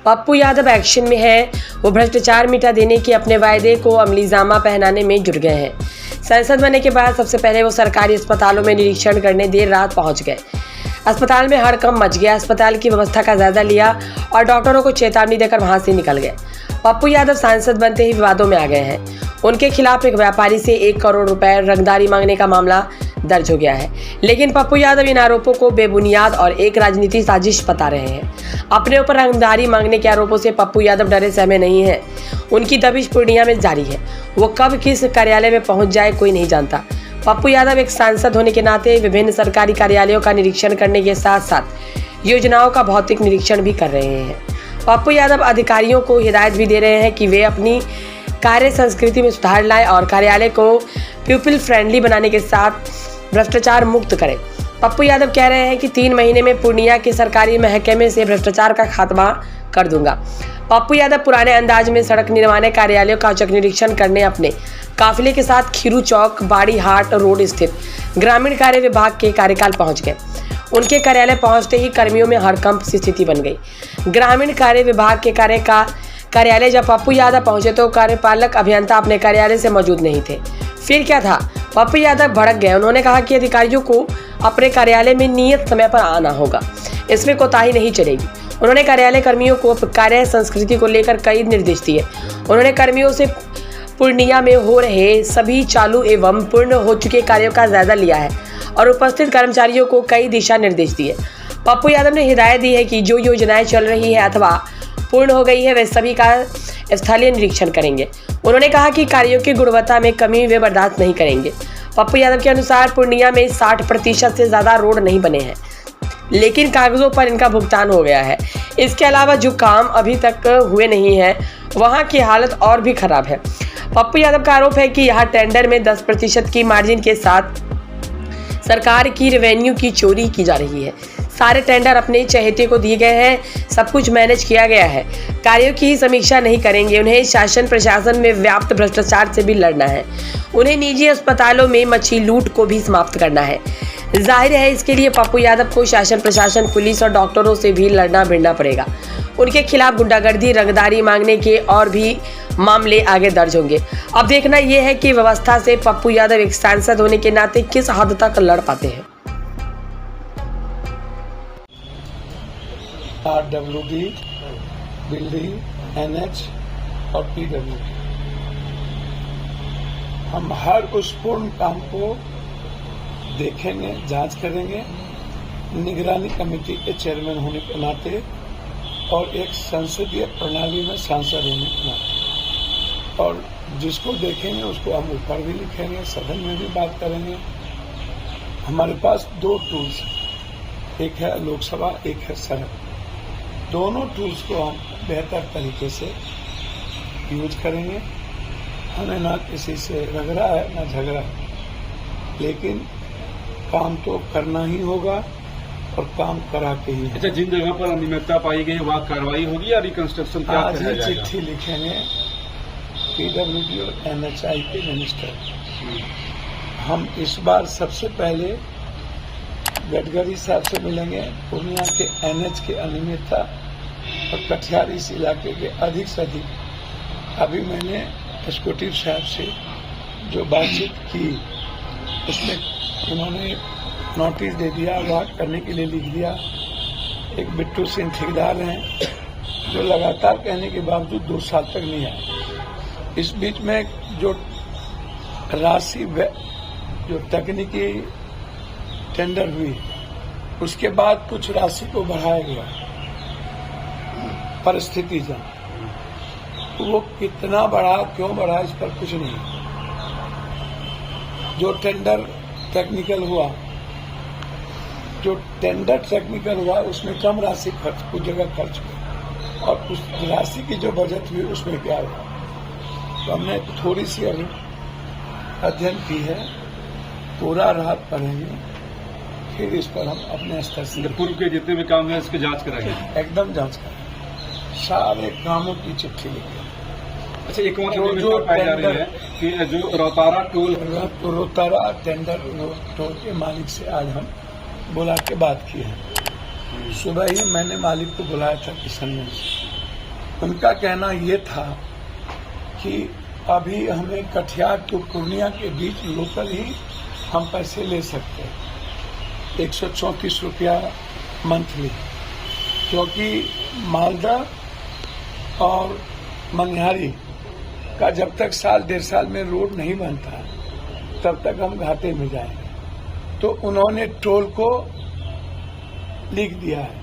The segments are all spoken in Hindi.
पप्पू यादव एक्शन में है। वो भ्रष्टाचार मिटा देने के अपने वायदे को अमलीजामा पहनाने में जुट गए हैं। सांसद बनने के बाद सबसे पहले वो सरकारी अस्पतालों में निरीक्षण करने देर रात पहुंच गए। अस्पताल में हड़कंप मच गया। अस्पताल की व्यवस्था का जायजा लिया और डॉक्टरों को चेतावनी देकर वहां से निकल गए। पप्पू यादव सांसद बनते ही विवादों में आ गए हैं। उनके खिलाफ एक व्यापारी से 1 करोड़ रुपए रंगदारी मांगने का मामला दर्ज हो गया है, लेकिन पप्पू यादव इन आरोपों को बेबुनियाद और एक राजनीतिक साजिश बता रहे हैं। अपने ऊपर रंगदारी मांगने के आरोपों से पप्पू यादव डरे सहमे नहीं है। उनकी दबिश पूर्णिया में जारी है। वो कब किस कार्यालय में पहुंच जाए कोई नहीं जानता। पप्पू यादव एक सांसद होने के नाते विभिन्न सरकारी कार्यालयों का निरीक्षण करने के साथ साथ योजनाओं का भौतिक निरीक्षण भी कर रहे हैं। पप्पू यादव अधिकारियों को हिदायत भी दे रहे हैं कि वे अपनी कार्य संस्कृति में सुधार लाएं और कार्यालय को पीपल फ्रेंडली बनाने के साथ भ्रष्टाचार मुक्त करें। पप्पू यादव कह रहे हैं कि 3 महीने में पूर्णिया के सरकारी महकमे से भ्रष्टाचार का खात्मा कर दूंगा। पप्पू यादव पुराने अंदाज में सड़क निर्माण कार्यालयों का औचक निरीक्षण करने अपने काफिले के साथ खीरू चौक बाड़ी हाट रोड स्थित ग्रामीण कार्य विभाग के कार्यकाल पहुंच गए। उनके कार्यालय पहुंचते ही कर्मियों में हड़कंप की स्थिति बन गई। ग्रामीण कार्य विभाग के कार्यालय जब पप्पू यादव पहुंचे तो कार्यपालक अभियंता अपने कार्यालय से मौजूद नहीं थे। फिर क्या था? पप्पू यादव भड़क गए। उन्होंने कहा कि अधिकारियों को अपने कार्यालय में नियत समय पर आना होगा, इसमें कोताही नहीं चलेगी। उन्होंने कार्यालय कर्मियों को कार्य संस्कृति को लेकर कई निर्देश दिए। उन्होंने कर्मियों से पूर्णिया में हो रहे सभी चालू एवं पूर्ण हो चुके कार्यों का जायजा लिया है और उपस्थित कर्मचारियों को कई दिशा निर्देश दिए। पप्पू यादव ने हिदायत दी है कि जो योजनाएं चल रही है अथवा पूर्ण हो गई है वे सभी का स्थलीय निरीक्षण करेंगे। उन्होंने कहा कि कार्यों की गुणवत्ता में कमी वे बर्दाश्त नहीं करेंगे। पप्पू यादव के अनुसार पूर्णिया में 60% से ज़्यादा रोड नहीं बने हैं, लेकिन कागजों पर इनका भुगतान हो गया है। इसके अलावा जो काम अभी तक हुए नहीं है वहाँ की हालत और भी खराब है। पप्पू यादव का आरोप है कि यहाँ टेंडर में 10% की मार्जिन के साथ सरकार की रेवेन्यू की चोरी की जा रही है। सारे टेंडर अपने चहेते को दिए गए हैं, सब कुछ मैनेज किया गया है। कार्यों की समीक्षा नहीं करेंगे। उन्हें शासन प्रशासन में व्याप्त भ्रष्टाचार से भी लड़ना है। उन्हें निजी अस्पतालों में मछली लूट को भी समाप्त करना है। जाहिर है इसके लिए पप्पू यादव को शासन प्रशासन पुलिस और डॉक्टरों से भी लड़ना भिड़ना पड़ेगा। उनके खिलाफ गुंडागर्दी रंगदारी मांगने के और भी मामले आगे दर्ज होंगे। अब देखना यह है कि व्यवस्था से पप्पू यादव एक सांसद होने के नाते किस हद तक लड़ पाते हैं। RWD, बिल्डिंग, NH और PWD, हम हर उस पूर्ण काम को देखेंगे, जांच करेंगे। निगरानी कमेटी के चेयरमैन होने के नाते और एक संसदीय प्रणाली में सांसद होने के नाते, और जिसको देखेंगे उसको हम ऊपर भी लिखेंगे, सदन में भी बात करेंगे। हमारे पास 2 टूल्स हैं, एक है लोकसभा, एक है सदन। दोनों टूल्स को हम बेहतर तरीके से यूज करेंगे। हमें ना किसी से रगड़ा है ना झगड़ा है, लेकिन काम तो करना ही होगा और काम करा के ही। अच्छा, जिन जगह पर अनियमितता पाई गई वहाँ कार्रवाई होगी या रिकंस्ट्रक्शन? आज ही चिट्ठी लिखेंगे PWD और NHI के मिनिस्टर। हम इस बार सबसे पहले गडकरी साहब से मिलेंगे। पूर्णिया के NH के अनियमितता और कटिहार इस इलाके के अधिक से अधिक, अभी मैंने एग्जीक्यूटिव साहब से जो बातचीत की उसमें उन्होंने नोटिस दे दिया, वार्ड करने के लिए लिख दिया। एक बिट्टू सिंह ठेकेदार हैं जो लगातार कहने के बावजूद 2 साल तक नहीं आए। इस बीच में जो राशि जो तकनीकी टेंडर हुई उसके बाद कुछ राशि को बढ़ाया गया परिस्थिति से, वो कितना बढ़ा क्यों बढ़ा इस पर कुछ नहीं। जो टेंडर टेक्निकल हुआ उसमें कम राशि खर्च, कुछ जगह खर्च हुई, और उस राशि की जो बजट हुई उसमें क्या हुआ। तो हमने थोड़ी सी अभी अध्ययन की है, पूरा रात पढ़ेंगे, फिर इस पर हम अपने स्तर से पूर्व के जितने भी काम है इसकी जांच कराएंगे, एकदम जांच करेंगे, सारे कामों की चिट्ठी लिखेंगे। अच्छा, एक और जो पाई जा रही है कि जो रोतारा टेंडर टोल के मालिक से आज हम बुला के बात की है। सुबह ही मैंने मालिक को बुलाया था किशनगंज से, उनका कहना ये था कि अभी हमें कटिहार टू पूर्णिया के बीच लोकल ही हम पैसे ले सकते हैं 134 रुपया मंथली, क्योंकि मालदा और मनिहारी का जब तक साल 1.5 साल में रोड नहीं बनता तब तक हम घाटे में जाएंगे। तो उन्होंने टोल को लिख दिया है,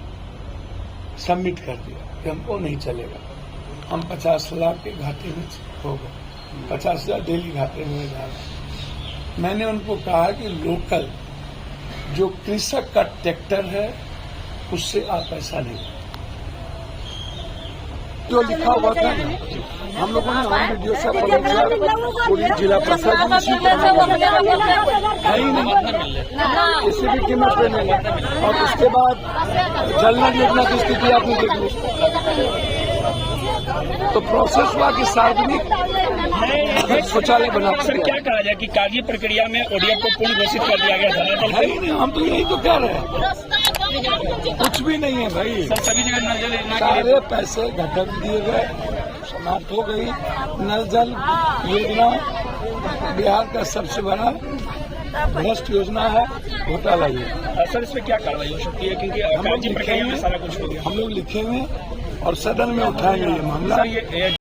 सबमिट कर दिया कि हमको नहीं चलेगा, हम 50 लाख के घाटे में हो गए, 50,000 डेली घाटे में जा रहे। मैंने उनको कहा कि लोकल जो कृषक का ट्रैक्टर है उससे आप ऐसा नहीं, जो लिखा हुआ था ना, हम लोगों ने हम वीडियो से पूरी जिला प्रशासन है ही नहीं, किसी भी कीमत पे नहीं। और उसके बाद जल नल योजना की स्थिति आपने देख ली, तो प्रोसेस हुआ कि सार्वजनिक शौचालय बना। सर क्या कहा जाए कि कार्य प्रक्रिया में ओडीएफ को पूर्ण घोषित कर दिया गया था? है ही नहीं, हम तो यही तो कह रहे हैं, कुछ भी नहीं है भाई। सर सभी जगह नल जल योजना सारे पैसे घटक दिए गए, समाप्त हो गई। नल जल योजना बिहार का सबसे बड़ा भ्रष्ट योजना है, घोटाला योजना। सर इसमें क्या कार्रवाई हो सकती है, क्योंकि हम लोग कार्य प्रक्रिया में सारा कुछ हो गया। हम लोग लिखे हुए और सदन में उठाएंगे ये मामला।